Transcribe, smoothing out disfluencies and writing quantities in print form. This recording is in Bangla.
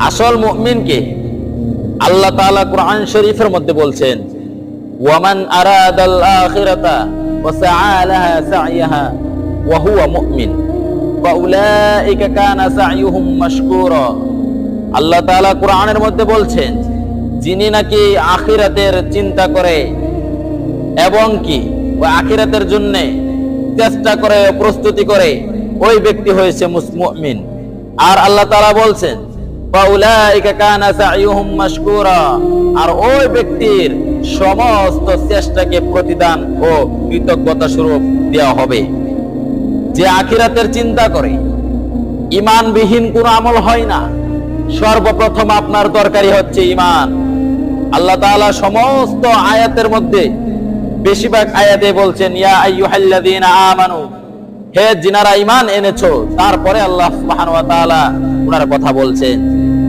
আসল মুমিনকে আল্লাহ তাআলা কোরআন শরীফের মধ্যে বলছেন, ওয়ামান আরাদাল আখিরাতা ওয়া সাআ লাহা সা'য়াহা ওয়া হুয়া মুমিন ফাউলাইকা কানা সা'য়ুহুম মাশকুরা। আল্লাহ তাআলা কোরআনের মধ্যে বলছেন, যিনি নাকি আখিরাতের চিন্তা করে এবং কি ওই আখিরাতের জন্য চেষ্টা করে, প্রস্তুতি করে, ওই ব্যক্তি হয়েছে মুমিন। আর আল্লাহ তাআলা বলছেন, ফাউলাইকা কানা সা'য়ুহুম মাশকুরা, আর ওই ব্যক্তির সমস্ত চেষ্টাকে প্রতিদান ও কৃতজ্ঞতা স্বরূপ দেওয়া হবে। যে আখিরাতের চিন্তা করে, ঈমানবিহীন কোনো আমল হয় না। সর্বপ্রথম আপনার দরকারি হচ্ছে ঈমান। আল্লাহ তাআলা সমস্ত আয়াতের মধ্যে বেশিরভাগ আয়াতে বলছেন, ইয়া আইয়ুহাল্লাযীনা আমানু, হে যিনারা ঈমান এনেছো। তারপরে আল্লাহ সুবহানাহু ওয়া তাআলা ওনার কথা বলছেন।